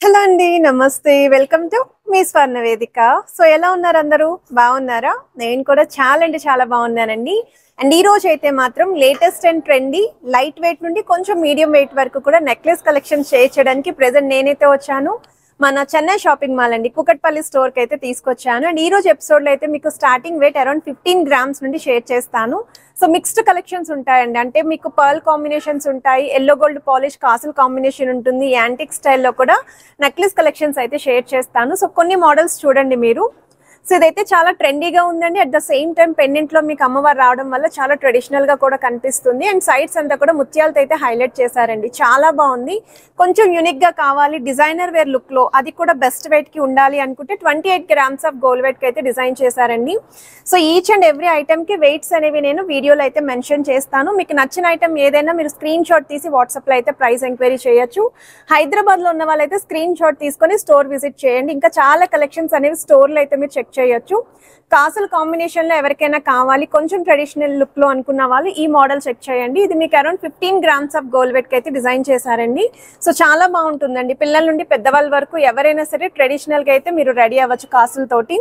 Hello అండి, నమస్తే. Welcome to me స్వర్ణ వేదిక. సో ఎలా ఉన్నారు అందరూ? బాగున్నారా? నేను కూడా చాలా అంటే చాలా బాగున్నానండి. అండ్ ఈ రోజు అయితే మాత్రం latest and trendy light weight నుండి కొంచెం మీడియం వెయిట్ వరకు కూడా నెక్లెస్ కలెక్షన్ షేర్ చేయడానికి ప్రెజెంట్ నేనైతే వచ్చాను. మన చెన్నై షాపింగ్ మాల్ అండి, కుకట్పల్లి స్టోర్ కి అయితే తీసుకొచ్చాను. అండ్ ఈ రోజు ఎపిసోడ్ లో అయితే మీకు స్టార్టింగ్ వెయిట్ అరౌండ్ 15 గ్రామ్స్ నుండి షేర్ చేస్తాను. సో మిక్స్డ్ కలెక్షన్స్ ఉంటాయండి, అంటే మీకు పర్ల్ కాంబినేషన్స్ ఉంటాయి, ఎల్లో గోల్డ్ పాలిష్ కాసుల్ కాంబినేషన్ ఉంటుంది, యాంటిక్ స్టైల్లో కూడా నెక్లెస్ కలెక్షన్స్ అయితే షేర్ చేస్తాను. సో కొన్ని మోడల్స్ చూడండి మీరు. సో ఇదైతే చాలా ట్రెండీగా ఉందండి. At the same time pendant లో మీకు అమ్మవారు రావడం వల్ల చాలా ట్రెడిషనల్ గా కూడా కనిపిస్తుంది. అండ్ సైడ్స్ అంతా కూడా ముత్యాలతో అయితే హైలైట్ చేశారండి, చాలా బాగుంది. కొంచెం యూనిక్ గా కావాలి డిజైనర్ వేర్ లుక్ లో, అది కూడా బెస్ట్ వెయిట్ కి ఉండాలి అనుకుంటే 28 గ్రామ్స్ ఆఫ్ గోల్డ్ వెయిట్ కి అయితే డిజైన్ చేశారండి. So each and every item కి వెయిట్స్ అనేవి నేను వీడియోలో అయితే మెన్షన్ చేస్తాను. మీకు నచ్చిన ఐటమ్ ఏదైనా మీరు స్క్రీన్ షాట్ తీసి వాట్సాప్ లో అయితే ప్రైస్ ఎంక్వైరీ చేయొచ్చు. హైదరాబాద్ లో ఉన్న వాళ్ళైతే స్క్రీన్ షాట్ తీసుకొని స్టోర్ విజిట్ చేయండి. ఇంకా చాలా కలెక్షన్స్ అనేవి స్టోర్ లో అయితే మీరు చెక్ చేయొచ్చు. కాసుల కాంబినేషన్ లో ఎవరికైనా కావాలి కొంచెం ట్రెడిషనల్ లుక్ లో అనుకున్న వాళ్ళు ఈ మోడల్ చెక్ చేయండి. ఇది మీకు around 15 grams of gold weight కి అయితే డిజైన్ చేశారండి. సో చాలా బాగుంటుందండి, పిల్లల నుండి పెద్దవాళ్ళ వరకు ఎవరైనా సరే ట్రెడిషనల్ గా అయితే మీరు రెడీ అవ్వచ్చు కాసులతోటి.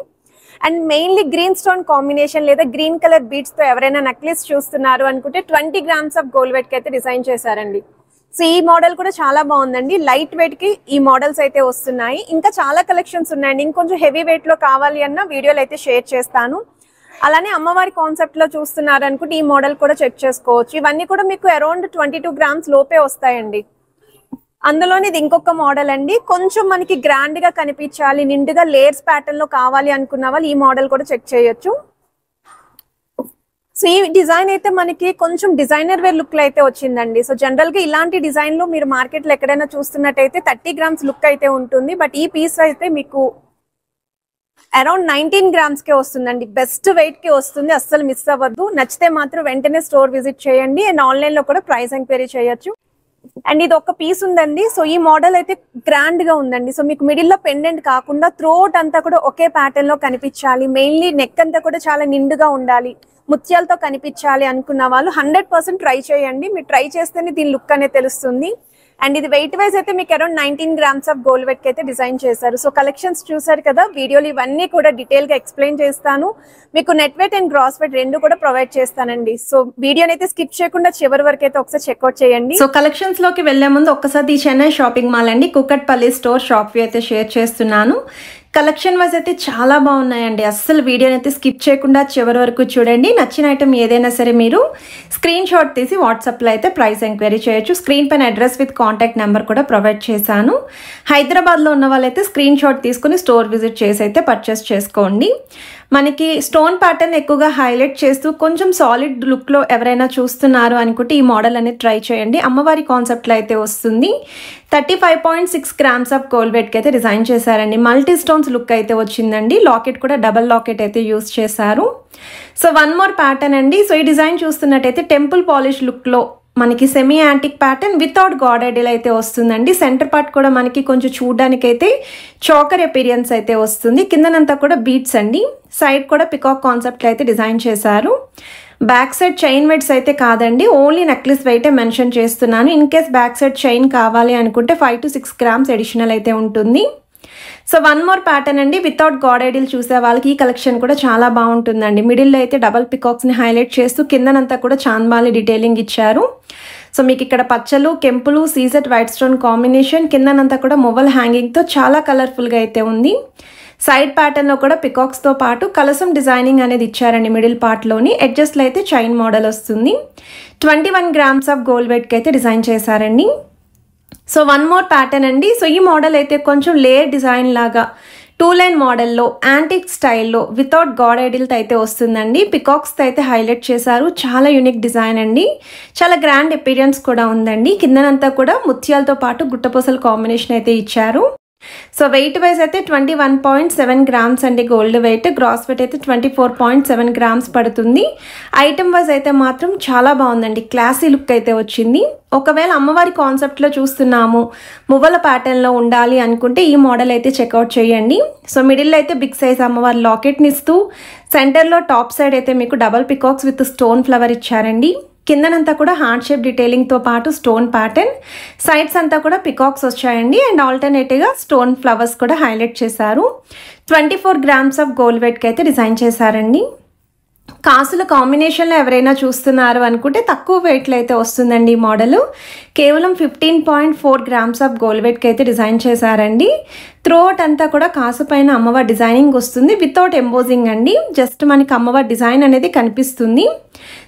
And mainly green stone combination లేదా గ్రీన్ కలర్ బీడ్స్ తో ఎవరైనా నెక్లెస్ చూస్తున్నారు అనుకుంటే 20 గ్రామ్స్ ఆఫ్ గోల్డ్ వెయిట్ కి అయితే డిజైన్ చేశారండి. సో ఈ మోడల్ కూడా చాలా బాగుందండి, లైట్ వెయిట్ కి ఈ మోడల్స్ అయితే వస్తున్నాయి. ఇంకా చాలా కలెక్షన్స్ ఉన్నాయండి, ఇంకొంచెం హెవీ వెయిట్ లో కావాలి అన్న వీడియోలు అయితే షేర్ చేస్తాను. అలానే అమ్మవారి కాన్సెప్ట్ లో చూస్తున్నారు అనుకుంటే ఈ మోడల్ కూడా చెక్ చేసుకోవచ్చు. ఇవన్నీ కూడా మీకు అరౌండ్ 22 గ్రామ్స్ లోపే వస్తాయండి. అందులోని ఇది ఇంకొక మోడల్ అండి, కొంచెం మనకి గ్రాండ్ గా కనిపించాలి, నిండుగా లేయర్స్ ప్యాటర్న్ లో కావాలి అనుకున్న వాళ్ళు ఈ మోడల్ కూడా చెక్ చేయొచ్చు. సో ఈ డిజైన్ అయితే మనకి కొంచెం డిజైనర్ వేర్ లుక్ లో అయితే వచ్చిందండి. సో జనరల్ గా ఇలాంటి డిజైన్ లో మీరు మార్కెట్ లో ఎక్కడైనా చూస్తున్నట్టయితే 30 గ్రామ్స్ లుక్ అయితే ఉంటుంది. బట్ ఈ పీస్ అయితే మీకు అరౌండ్ 19 గ్రామ్స్ కే వస్తుందండి, బెస్ట్ వెయిట్ కి వస్తుంది. అస్సలు మిస్ అవ్వద్దు. నచ్చితే మాత్రం వెంటనే స్టోర్ విజిట్ చేయండి. అండ్ ఆన్లైన్ లో కూడా ప్రైస్ ఎంక్వైరీ చేయొచ్చు. అండ్ ఇది ఒక పీస్ ఉందండి. సో ఈ మోడల్ అయితే గ్రాండ్ గా ఉందండి. సో మీకు మిడిల్ లో పెండెంట్ కాకుండా త్రోట్ అంతా కూడా ఒకే ప్యాటర్న్ లో కనిపించాలి, మెయిన్లీ నెక్ అంతా కూడా చాలా నిండుగా ఉండాలి, ముత్యాలతో కనిపించాలి అనుకున్న వాళ్ళు 100% ట్రై చేయండి. మీరు ట్రై చేస్తేనే దీని లుక్ అనేది తెలుస్తుంది. అండ్ ఇది వెయిట్ వైజ్ అయితే మీకు around 19 grams of gold weight కి అయితే డిజైన్ చేశారు. సో కలెక్షన్స్ చూసారు కదా, వీడియోలు ఇవన్నీ కూడా డీటెయిల్ గా ఎక్స్ప్లెయిన్ చేస్తాను. మీకు net weight and gross weight రెండు కూడా ప్రొవైడ్ చేస్తానండి. సో వీడియోని అయితే స్కిప్ చేయకుండా చివరి వరకు అయితే ఒకసారి చెక్అవుట్ చేయండి. సో కలెక్షన్స్ లోకి వెళ్లే ముందు ఒక్కసారి ఈ చెన్నై షాపింగ్ మాల్ అండి కుకట్పల్లి స్టోర్ షాప్ వ్యూ అయితే షేర్ చేస్తున్నాను. కలెక్షన్ వైజ్ అయితే చాలా బాగున్నాయండి, అస్సలు వీడియోని అయితే స్కిప్ చేయకుండా చివరి వరకు చూడండి. నచ్చిన ఐటమ్ ఏదైనా సరే మీరు స్క్రీన్ షాట్ తీసి వాట్సాప్లో అయితే ప్రైస్ ఎంక్వైరీ చేయొచ్చు. స్క్రీన్ పైన అడ్రస్ విత్ కాంటాక్ట్ నెంబర్ కూడా ప్రొవైడ్ చేశాను. హైదరాబాద్లో ఉన్న వాళ్ళైతే స్క్రీన్ షాట్ తీసుకుని స్టోర్ విజిట్ చేసి అయితే పర్చేస్ చేసుకోండి. మనకి స్టోన్ ప్యాటర్న్ ఎక్కువగా హైలైట్ చేస్తూ కొంచెం సాలిడ్ లుక్లో ఎవరైనా చూస్తున్నారు అనుకుంటే ఈ మోడల్ అనేది ట్రై చేయండి. అమ్మవారి కాన్సెప్ట్లో అయితే వస్తుంది. 35.6 గ్రామ్స్ ఆఫ్ గోల్డ్ వెయిట్ కి అయితే డిజైన్ చేశారండి. మల్టీ స్టోన్స్ లుక్ అయితే వచ్చిందండి. లాకెట్ కూడా డబల్ లాకెట్ అయితే యూస్ చేశారు. సో వన్ మోర్ ప్యాటర్న్ అండి. సో ఈ డిజైన్ చూస్తున్నట్టయితే టెంపుల్ పాలిష్ లుక్లో మనకి semi antique pattern without God ideal అయితే వస్తుందండి. సెంటర్ పార్ట్ కూడా మనకి కొంచెం చూడడానికి అయితే చోకర్ అపీరియన్స్ అయితే వస్తుంది. కిందనంతా కూడా బీట్స్ అండి. సైడ్ కూడా పికాక్ కాన్సెప్ట్లో అయితే డిజైన్ చేశారు. బ్యాక్ సైడ్ చైన్ వెయిట్స్ అయితే కాదండి, ఓన్లీ నెక్లెస్ వెయిటే మెన్షన్ చేస్తున్నాను. In case back side chain కావాలి అనుకుంటే 5 to 6 గ్రామ్స్ అడిషనల్ అయితే ఉంటుంది. సో వన్ మోర్ ప్యాటర్న్ అండి, వితౌట్ గాడ్ ఐడియల్ చూసే వాళ్ళకి ఈ కలెక్షన్ కూడా చాలా బాగుంటుందండి. మిడిల్లో అయితే డబల్ పికాక్స్ని హైలైట్ చేస్తూ కిందనంతా కూడా చాంద్బాలి డీటెయిలింగ్ ఇచ్చారు. సో మీకు ఇక్కడ పచ్చలు, కెంపులు, సీజెట్ వైట్ స్టోన్ కాంబినేషన్, కిందనంతా కూడా మొబైల్ హ్యాంగింగ్తో చాలా కలర్ఫుల్గా అయితే ఉంది. సైడ్ ప్యాటర్న్లో కూడా పికాక్స్తో పాటు కలసం డిజైనింగ్ అనేది ఇచ్చారండి. మిడిల్ పార్ట్లోని ఎడ్జస్ట్లో అయితే చైన్ మోడల్ వస్తుంది. 21 గ్రామ్స్ ఆఫ్ గోల్డ్ వెయిట్కి అయితే డిజైన్ చేశారండి. సో వన్ మోర్ ప్యాటర్న్ అండి. సో ఈ మోడల్ అయితే కొంచెం లేయర్ డిజైన్ లాగా 2 లైన్ మోడల్లో యాంటిక్ స్టైల్లో వితౌట్ గాడ్ ఐడియల్తో అయితే వస్తుందండి. పికాక్స్తో అయితే హైలైట్ చేశారు. చాలా యూనిక్ డిజైన్ అండి, చాలా గ్రాండ్ అపీరియన్స్ కూడా ఉందండి. కిందనంతా కూడా ముత్యాలతో పాటు గుట్టపూసల కాంబినేషన్ అయితే ఇచ్చారు. సో వెయిట్ వైజ్ అయితే 21.7 గ్రామ్స్ అండి గోల్డ్ వెయిట్. గ్రాస్ వెయిట్ అయితే 24.7 గ్రామ్స్ పడుతుంది. ఐటమ్ వైజ్ అయితే మాత్రం చాలా బాగుందండి, క్లాసీ లుక్ అయితే వచ్చింది. ఒకవేళ అమ్మవారి కాన్సెప్ట్లో చూస్తున్నాము, మువ్వల ప్యాటర్న్లో ఉండాలి అనుకుంటే ఈ మోడల్ అయితే చెక్అవుట్ చేయండి. సో మిడిల్లో అయితే బిగ్ సైజ్ అమ్మవారి లాకెట్ని ఇస్తూ సెంటర్లో టాప్ సైడ్ అయితే మీకు double peacocks with stone flower ఇచ్చారండి. కిందనంతా కూడా హార్ట్ షేప్ డీటెయిలింగ్తో పాటు స్టోన్ ప్యాటర్న్, సైడ్స్ అంతా కూడా పికాక్స్ వచ్చాయండి అండ్ ఆల్టర్నేటివ్గా స్టోన్ ఫ్లవర్స్ కూడా హైలైట్ చేశారు. 24 grams ఆఫ్ గోల్డ్ వెయిట్కి అయితే డిజైన్ చేశారండి. కాసుల కాంబినేషన్లో ఎవరైనా చూస్తున్నారు అనుకుంటే తక్కువ వెయిట్లో అయితే వస్తుందండి ఈ మోడల్. కేవలం 15.4 grams ఆఫ్ గోల్డ్ వెయిట్కి అయితే డిజైన్ చేశారండి. త్రోట్ అంతా కూడా కాసు పైన అమ్మవారి డిజైనింగ్ వస్తుంది వితౌట్ ఎంబోజింగ్ అండి. జస్ట్ మనకి అమ్మవారి డిజైన్ అనేది కనిపిస్తుంది.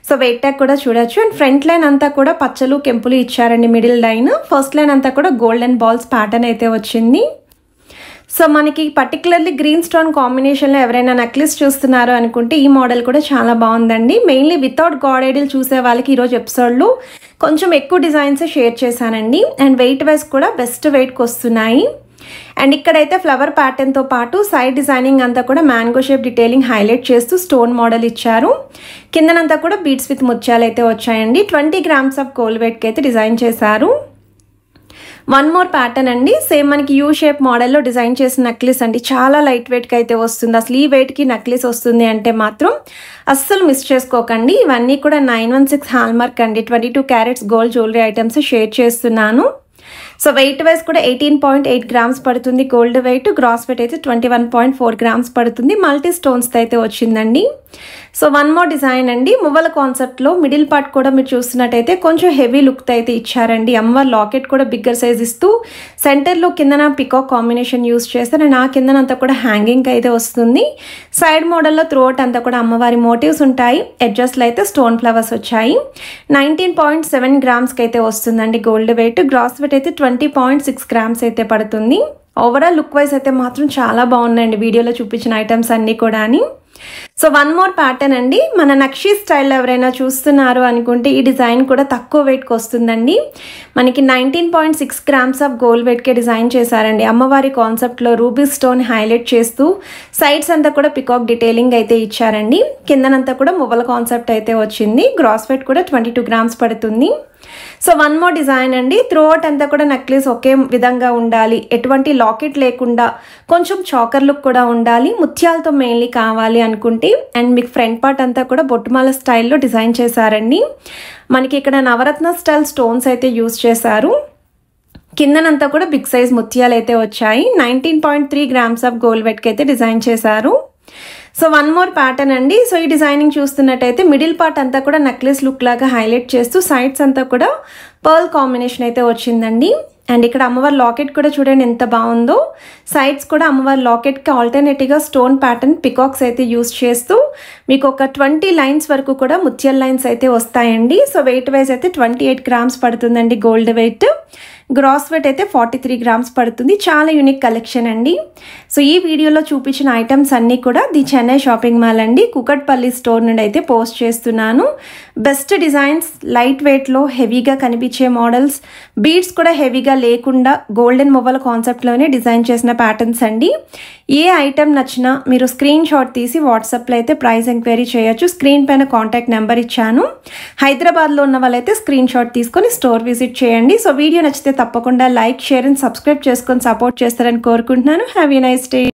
సో వెయిట్ ట్యాగ్ కూడా చూడొచ్చు. అండ్ ఫ్రంట్ లైన్ అంతా కూడా పచ్చలు కెంపులు ఇచ్చారండి. మిడిల్ లైన్, ఫస్ట్ లైన్ అంతా కూడా గోల్డెన్ బాల్స్ ప్యాటర్న్ అయితే వచ్చింది. సో మనకి పర్టికులర్లీ గ్రీన్ స్టోన్ కాంబినేషన్లో ఎవరైనా నెక్లెస్ చూస్తున్నారు అనుకుంటే ఈ మోడల్ కూడా చాలా బాగుందండి. మెయిన్లీ వితౌట్ గాడ్ ఐడిల్ చూసే వాళ్ళకి ఈరోజు ఎపిసోడ్లో కొంచెం ఎక్కువ డిజైన్స్ షేర్ చేశానండి. అండ్ వెయిట్ వైజ్ కూడా బెస్ట్ వెయిట్కి వస్తున్నాయి. అండ్ ఇక్కడైతే ఫ్లవర్ ప్యాటర్న్తో పాటు సైడ్ డిజైనింగ్ అంతా కూడా మ్యాంగో షేప్ డీటెయిలింగ్ హైలైట్ చేస్తూ స్టోన్ మోడల్ ఇచ్చారు. కిందనంతా కూడా బీడ్స్ విత్ ముత్యాలు అయితే వచ్చాయండి. 20 grams ఆఫ్ గోల్డ్ వెయిట్కి అయితే డిజైన్ చేశారు. వన్ మోర్ ప్యాటర్న్ అండి. సేమ్ మనకి యూ షేప్ మోడల్లో డిజైన్ చేసిన నెక్లెస్ అండి. చాలా లైట్ వెయిట్కి అయితే వస్తుంది. అసలు ఈ వెయిట్కి నెక్లెస్ వస్తుంది అంటే మాత్రం అస్సలు మిస్ చేసుకోకండి. ఇవన్నీ కూడా 916 హాల్మార్క్ అండి. 22 carats gold jewellery items share చేస్తున్నాను. సో వెయిట్ వైజ్ కూడా 18.8 grams పడుతుంది గోల్డ్ వెయిట్. గ్రాస్ వెయిట్ అయితే 21.4 grams పడుతుంది. మల్టీ స్టోన్స్తో అయితే వచ్చిందండి. సో వన్ మోర్ డిజైన్ అండి. మువ్వల కాన్సెప్ట్లో మిడిల్ పార్ట్ కూడా మీరు చూస్తున్నట్టయితే కొంచెం హెవీ లుక్తో అయితే ఇచ్చారండి. అమ్మవారి లాకెట్ కూడా బిగ్గర్ సైజ్ ఇస్తూ సెంటర్లో కిందన పికాక్ కాంబినేషన్ యూస్ చేస్తారు. అండ్ ఆ కిందనంతా కూడా హ్యాంగింగ్ అయితే వస్తుంది. సైడ్ మోడల్లో త్రోట్ అంతా కూడా అమ్మవారి మోటివ్స్ ఉంటాయి. ఎడ్జస్ట్లో అయితే స్టోన్ ఫ్లవర్స్ వచ్చాయి. 19.7 grams అయితే వస్తుందండి గోల్డ్ వెయిట్. గ్రాస్ వెయిట్ అయితే 20.6 grams అయితే పడుతుంది. ఓవరాల్ లుక్ వైజ్ అయితే మాత్రం చాలా బాగున్నాయండి వీడియోలో చూపించిన ఐటమ్స్ అన్నీ కూడా. సో వన్ మోర్ ప్యాటర్న్ అండి. మన నక్షీ స్టైల్ ఎవరైనా చూస్తున్నారు అనుకుంటే ఈ డిజైన్ కూడా తక్కువ వెయిట్కి వస్తుందండి. మనకి 19.6 grams ఆఫ్ గోల్డ్ వెయిట్కే డిజైన్ చేశారండి. అమ్మవారి కాన్సెప్ట్లో రూబీ స్టోన్ హైలైట్ చేస్తూ సైడ్స్ అంతా కూడా పికాక్ డీటెయిలింగ్ అయితే ఇచ్చారండి. కిందనంతా కూడా మువ్వల కాన్సెప్ట్ అయితే వచ్చింది. గ్రాస్ వెయిట్ కూడా 22 grams పడుతుంది. సో వన్ మోర్ డిజైన్ అండి. త్రూఅవుట్ అంతా కూడా నెక్లెస్ ఒకే విధంగా ఉండాలి, ఎటువంటి లాకెట్ లేకుండా కొంచెం చాకర్ లుక్ కూడా ఉండాలి, ముత్యాలతో మెయిన్లీ కావాలి అనుకుంటే అండ్ మీకు ఫ్రంట్ పార్ట్ అంతా కూడా బొట్టుమాల స్టైల్లో డిజైన్ చేశారండి. మనకి ఇక్కడ నవరత్న స్టైల్ స్టోన్స్ అయితే యూజ్ చేశారు. కిందనంతా కూడా బిగ్ సైజ్ ముత్యాలు అయితే వచ్చాయి. 19.3 grams ఆఫ్ గోల్డ్ వెయిట్కి అయితే డిజైన్ చేశారు. సో వన్ మోర్ ప్యాటర్న్ అండి. సో ఈ డిజైనింగ్ చూస్తున్నట్టయితే మిడిల్ పార్ట్ అంతా కూడా నెక్లెస్ లుక్ లాగా హైలైట్ చేస్తూ సైడ్స్ అంతా కూడా పర్ల్ కాంబినేషన్ అయితే వచ్చిందండి. అండ్ ఇక్కడ అమ్మవారి లాకెట్ కూడా చూడండి ఎంత బాగుందో. సైడ్స్ కూడా అమ్మవారి లాకెట్కి ఆల్టర్నేటివ్గా స్టోన్ ప్యాటర్న్ పికాక్స్ అయితే యూస్ చేస్తూ మీకు ఒక 20 లైన్స్ వరకు కూడా ముత్యాల లైన్స్ అయితే వస్తాయండి. సో వెయిట్ వైజ్ అయితే 28 grams పడుతుందండి గోల్డ్ వెయిట్. గ్రాస్ వెయిట్ అయితే 43 grams పడుతుంది. చాలా యూనిక్ కలెక్షన్ అండి. సో ఈ వీడియోలో చూపించిన ఐటమ్స్ అన్నీ కూడా ది చెన్నై షాపింగ్ మాల్ అండి కుకట్పల్లి స్టోర్ నుండి అయితే పోస్ట్ చేస్తున్నాను. బెస్ట్ డిజైన్స్, లైట్ వెయిట్లో హెవీగా కనిపించే మోడల్స్, బీడ్స్ కూడా హెవీగా లేకుండా గోల్డెన్ మొబైల్ కాన్సెప్ట్లోనే డిజైన్ చేసిన ప్యాటర్న్స్ అండి. ఏ ఐటమ్ నచ్చినా మీరు స్క్రీన్ షాట్ తీసి వాట్సాప్లో అయితే ప్రైస్ ఎంక్వైరీ చేయొచ్చు. స్క్రీన్ పైన కాంటాక్ట్ నెంబర్ ఇచ్చాను. హైదరాబాద్లో ఉన్న వాళ్ళైతే స్క్రీన్ షాట్ తీసుకొని స్టోర్ విజిట్ చేయండి. సో వీడియో నచ్చితే తప్పకుండా లైక్, షేర్ అండ్ సబ్స్క్రైబ్ చేసుకొని సపోర్ట్ చేస్తారని కోరుకుంటున్నాను. Have a nice day.